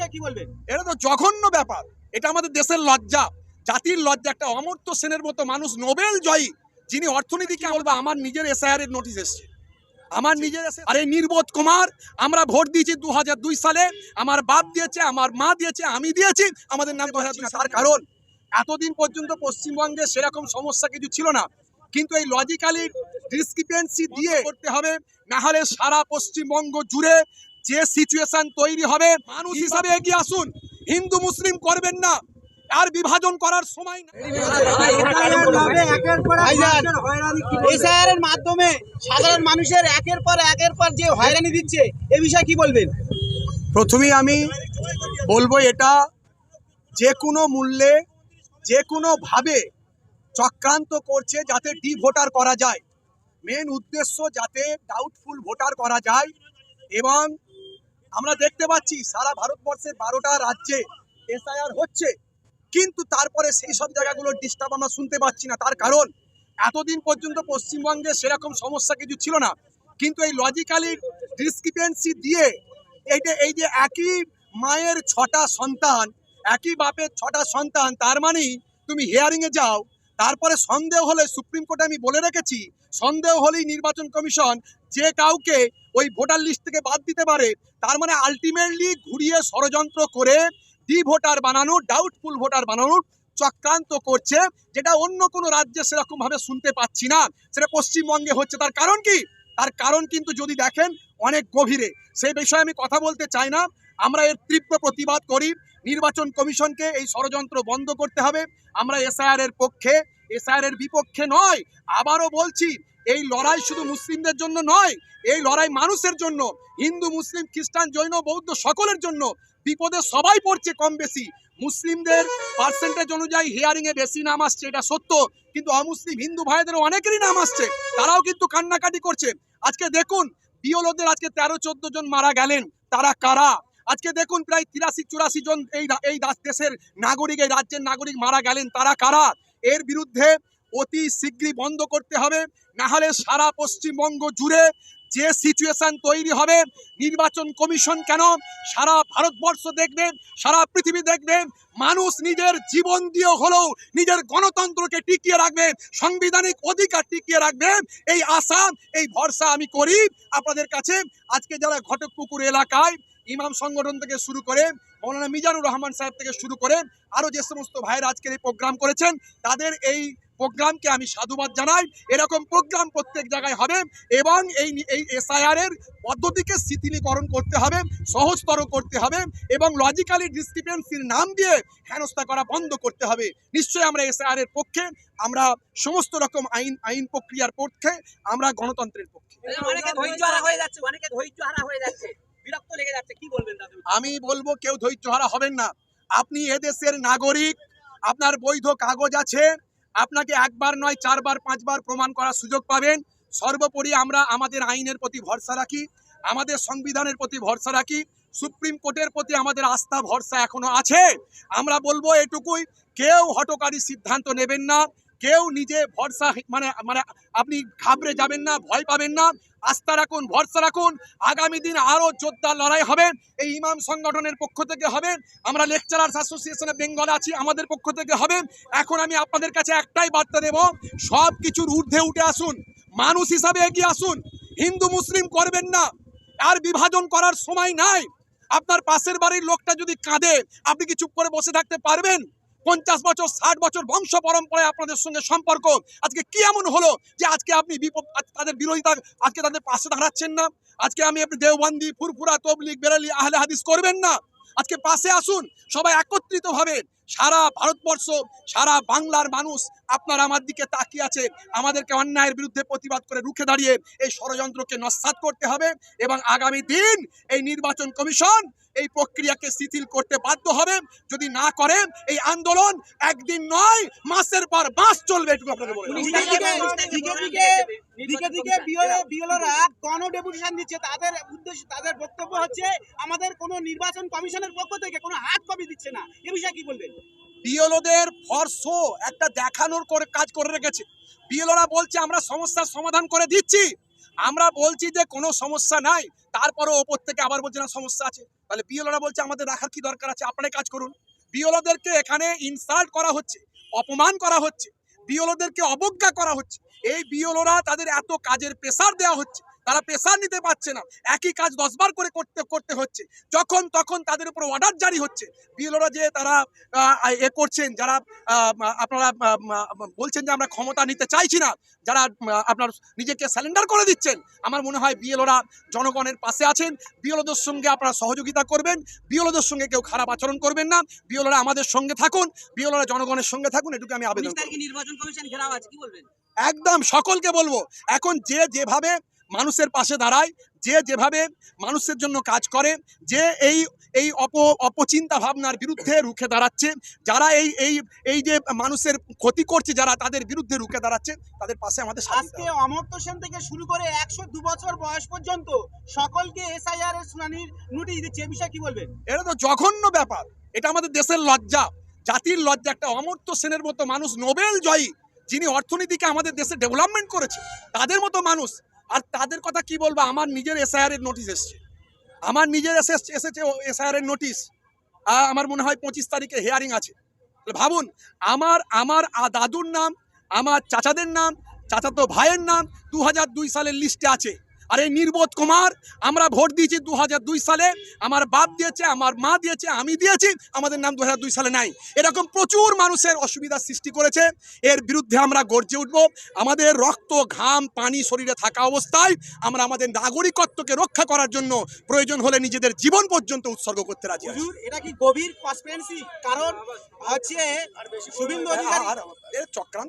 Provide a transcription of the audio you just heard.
বিষয়ে কি বলবেন? এটা তো জঘন্য ব্যাপার। এটা আমাদের দেশের লজ্জা, জাতির লজ্জা। একটা অমর্ত্য সেনের মতো মানুষ, নোবেল জয়ী, যিনি অর্থনীতিকে বলবো। আমার নিজের এসআইআর এর নোটিশ এসছে, আমার নিজের। আরে নির্বোধ কুমার, আমরা ভোট দিয়েছি 2002 সালে, আমার বাপ দিয়েছে, আমার মা দিয়েছে, আমি দিয়েছি, আমাদের নাম 2002। তার কারণ এতদিন পর্যন্ত পশ্চিমবঙ্গে সেরকম সমস্যা কিছু ছিল না, কিন্তু এই লজিক্যালি ডিসক্রিপেন্সি দিয়ে করতে হবে, না হলে সারা পশ্চিমবঙ্গ জুড়ে যে সিচুয়েশন তৈরি হবে। মানুষ হিসাবে এগিয়ে আসুন, হিন্দু মুসলিম করবেন না, আর বিভাজন করার সময় না। এসআইআর এর মাধ্যমে সাধারণ মানুষের একের পর যে হয়রানি দিচ্ছে, এ বিষয়ে কি বলবেন? প্রথমেই আমি বলবো, এটা যে কোনো মূল্যে যে কোনোভাবে চক্রান্ত করছে যাতে ডি ভোটার করা যায়। মেন উদ্দেশ্য যাতে ডাউটফুল ভোটার করা যায়। এবং আমরা দেখতে পাচ্ছি সারা ভারতবর্ষের 12টা রাজ্যে এসআইআর হচ্ছে, কিন্তু তারপরে সেই সব জায়গাগুলোর ডিস্টার্ব আমরা শুনতে পাচ্ছি না। তার কারণ এতদিন পর্যন্ত পশ্চিমবঙ্গে সেরকম সমস্যা কিছু ছিল না, কিন্তু এই লজিক্যালি ডিসক্রিপেন্সি দিয়ে এই যে একই মায়ের 6টা সন্তান, একই বাপের 6টা সন্তান, তার মানে তুমি হিয়ারিংয়ে যাও, তারপরে সন্দেহ হলে, সুপ্রিম কোর্টে আমি বলে রেখেছি, সন্দেহ হলেই নির্বাচন কমিশন যে কাউকে ওই ভোটার লিস্ট থেকে বাদ দিতে পারে। তার মানে আলটিমেটলি ঘুরিয়ে ষড়যন্ত্র করে ডি ভোটার বানানো, ডাউটফুল ভোটার বানানোর চক্রান্ত করছে, যেটা অন্য কোনো রাজ্যে সেরকম ভাবে শুনতে পাচ্ছি না, সেটা পশ্চিমবঙ্গে হচ্ছে। তার কারণ কি? তার কারণ কিন্তু যদি দেখেন অনেক গভীরে, সেই বিষয়ে আমি কথা বলতে চাই না। আমরা এর তীব্র প্রতিবাদ করি। নির্বাচন কমিশনকে এই ষড়যন্ত্র বন্ধ করতে হবে। আমরা এসআইআর এর পক্ষে, এসআইআর এর বিপক্ষে নয়। আবারও বলছি, এই লড়াই শুধু মুসলিমদের জন্য নয়, এই লড়াই মানুষের জন্য, হিন্দু মুসলিম খ্রিস্টান জৈন বৌদ্ধ সকলের জন্য। বিপদে সবাই পড়ছে কম বেশি। মুসলিমদের পার্সেন্টেজ অনুযায়ী হিয়ারিং এ বেশি নাম আসছে, এটা সত্য, কিন্তু অমুসলিম হিন্দু ভাইদেরও অনেকেরই নাম আসছে, তারাও কিন্তু কান্নাকাটি করছে। আজকে দেখুন বিওলোদের আজকে 13-14 জন মারা গেলেন, তারা কারা? আজকে দেখুন প্রায় 83-84 জন এই দেশের নাগরিক, এই রাজ্যের নাগরিক মারা গেলেন, তারা কারা? এর বিরুদ্ধে অতি শীঘ্রই বন্ধ করতে হবে, না হলে সারা পশ্চিমবঙ্গ জুড়ে যে সিচুয়েশন তৈরি হবে, নির্বাচন কমিশন কেন, সারা ভারতবর্ষ দেখবে, সারা পৃথিবী দেখবে, মানুষ নিজের জীবন দিয়ে হলেও নিজের গণতন্ত্রকে টিকিয়ে রাখবে, সাংবিধানিক অধিকার টিকিয়ে রাখবে, এই আশা, এই ভরসা আমি করি আপনাদের কাছে। আজকে যারা ঘটকপুকুর এলাকায় ইমাম সংগঠন থেকে শুরু করে মৌলানা মিজানুর রহমান সাহেব থেকে শুরু করে আরো যে সমস্ত ভাইরা আজকের এই প্রোগ্রাম করেছেন, তাদের এই প্রোগ্রামকে আমি সাধুবাদ জানাই। এরকম প্রোগ্রাম প্রত্যেক জায়গায় হবে, এবং এই এসআইআর এর পদ্ধতিকে শিথিলীকরণ করতে হবে, সহজতর করতে হবে, এবং লজিক্যালি ডিসক্রিপেন্সির নাম দিয়ে হেনস্থা করা বন্ধ করতে হবে। নিশ্চয়ই আমরা এসআইআর এর পক্ষে, আমরা সমস্ত রকম আইন প্রক্রিয়ার পক্ষে, আমরা গণতন্ত্রের পক্ষে। অনেকে ধৈর্যহারা হয়ে যাচ্ছে, বিরক্ত লেগে যাচ্ছে, কি বলবেন দাদু? আমি বলবো কেউ ধৈর্যহারা হবেন না। আপনি এদেশের নাগরিক, আপনার বৈধ কাগজ আছে, আপনাকে একবার নয় 4 বার 5 বার প্রমাণ করার সুযোগ পাবেন। সর্বোপরি আমরা আমাদের আইনের প্রতি ভরসা রাখি, আমাদের সংবিধানের প্রতি ভরসা রাখি, সুপ্রিম কোর্টের প্রতি আমাদের আস্থা ভরসা এখনো আছে। আমরা বলবো এটুকুই, কেউ হঠকারী সিদ্ধান্ত নেবেন না, কেউ নিজে ভরসা মানে আপনি ঘাবড়ে যাবেন না, ভয় পাবেন না, আস্থা রাখুন, ভরসা রাখুন। আগামী দিন আরো যোদ্ধা লড়াই হবে, এই ইমাম সংগঠনের পক্ষ থেকে হবে, আমরা লেকচারার্স অ্যাসোসিয়েশনে বেঙ্গল আছি, আমাদের পক্ষ থেকে হবে। এখন আমি আপনাদের কাছে একটাই বার্তা দেব, সব কিছুর ঊর্ধ্বে উঠে আসুন, মানুষ হিসাবে এগিয়ে আসুন, হিন্দু মুসলিম করবেন না, আর বিভাজন করার সময় নাই। আপনার পাশের বাড়ির লোকটা যদি কাঁদে, আপনি কি চুপ করে বসে থাকতে পারবেন? 50 বছর 60 বছর বংশ পরম্পরায় আপনাদের সঙ্গে সম্পর্ক, আজকে কি এমন হলো যে আজকে আপনি তাদের বিরোধিতা, আজকে তাদের পাশে দাঁড়াচ্ছেন না? আজকে আপনি দেওবন্দি, ফুরফুরা, তবলিগ, বেরেলি, আহলে হাদিস করবেন না? আজকে পাশে আসুন, সবাই একত্রিত ভাবে। সারা ভারতবর্ষ, সারা বাংলার মানুষ আপনার আমার দিকে তাকিয়ে আছে। আমাদেরকে অন্যায়ের বিরুদ্ধে প্রতিবাদ করে রুখে দাঁড়িয়ে এই ষড়যন্ত্রকে নস্যাৎ করতে হবে, এবং আগামী দিন এই নির্বাচন কমিশন এই প্রক্রিয়াকে শিথিল করতে বাধ্য হবে। যদি না করে এই আন্দোলন একদিন নয়, মাসের পর মাস চলবে, এটুকু আপনাদের বলে ডেপুটেশন দিচ্ছে, তাদের উদ্দেশ্য, তাদের বক্তব্য হচ্ছে আমাদের কোনো নির্বাচন কমিশনের পক্ষ থেকে কোনো হাত কপি দিচ্ছে না। এ বিষয়ে কি বলবেন? বিএলওদের ফর শো একটা দেখানোর করে কাজ করে রেখেছে। বিএলওরা বলছে আমরা সমস্যার সমাধান করে দিচ্ছি, আমরা বলছি যে কোনো সমস্যা নাই, তারপরে ওপর থেকে আবার বলছে না সমস্যা আছে। তাহলে বিএলওরা বলছে আমাদের রাখার কি দরকার আছে, আপনারাই কাজ করুন। বিএলওদেরকে এখানে ইনসাল্ট করা হচ্ছে, অপমান করা হচ্ছে, বিএলওদেরকে অবজ্ঞা করা হচ্ছে। এই বিএলওরা তাদের এত কাজের প্রেসার দেওয়া হচ্ছে, তারা প্রেসার নিতে পারছে না, একই কাজ 10 বার করে করতে হচ্ছে। যখন তখন তাদের উপর অর্ডার জারি হচ্ছে। বিএলওরা যে তারা করছেন, যারা আপনারা বলছেন যে আমরা ক্ষমতা নিতে চাইছি না, যারা আপনার নিজেকে স্যালেন্ডার করে দিচ্ছেন, আমার মনে হয় বিএলওরা জনগণের পাশে আছেন। বিএলওদের সঙ্গে আপনারা সহযোগিতা করবেন, বিএলওদের সঙ্গে কেউ খারাপ আচরণ করবেন না। বিএলওরা আমাদের সঙ্গে থাকুন, বিএলওরা জনগণের সঙ্গে থাকুন, এটুকু আমি আবেদন করব। নির্বাচন কমিশন ঘেরাও আছে, কি বলবেন? একদম সকলকে বলবো, এখন যে যেভাবে মানুষের পাশে দাঁড়ায়, যে যেভাবে মানুষের জন্য কাজ করে, যে এই অপচিন্তা ভাবনার বিরুদ্ধে রুখে দাঁড়াচ্ছে, যারা এই যে মানুষের ক্ষতি করছে, যারা তাদের বিরুদ্ধে রুখে দাঁড়াচ্ছে, তাদের পাশে আমাদের সাথে আজকে অমর্ত্য সেন থেকে শুরু করে 102 বছর বয়স পর্যন্ত সকলকে এসআইআর এর শুনানির নোটিশ দিচ্ছে, এই বিষয়ে কি বলবেন? এটা তো জঘন্য ব্যাপার, এটা আমাদের দেশের লজ্জা, জাতির লজ্জা। একটা অমর্ত্য সেনের মতো মানুষ, নোবেল জয়ী, যিনি অর্থনীতিকে আমাদের দেশে ডেভেলপমেন্ট করেছে, তাদের মতো মানুষ, আর তাদের কথা কি বলবো। আমার নিজের এসআইআর এর নোটিশ এসছে, আমার নিজের এসেছে এসআইআর এর নোটিশ। আমার মনে হয় 25 তারিখে হিয়ারিং আছে। ভাবুন, আমার দাদুর নাম, আমার চাচাদের নাম, চাচাতো ভাইয়ের নাম 2002 সালের লিস্টে আছে। আর এই নির্বোধ কুমার, আমরা ভোট দিয়েছি 2002 সালে, আমার বাপ দিয়েছে, আমার মা দিয়েছে, আমি দিয়েছি, আমাদের নাম 2002 সালে নাই। এরকম প্রচুর মানুষের অসুবিধার সৃষ্টি করেছে, এর বিরুদ্ধে আমরা গর্জে উঠব। আমাদের রক্ত ঘাম পানি শরীরে থাকা অবস্থায় আমরা আমাদের নাগরিকত্বকে রক্ষা করার জন্য প্রয়োজন হলে নিজেদের জীবন পর্যন্ত উৎসর্গ করতে রাজি আছি। হুজুর, এটা কি গভীর কনস্পিরেসি? কারণ হচ্ছে শুভেন্দু অধিকারী এর চক্রান্ত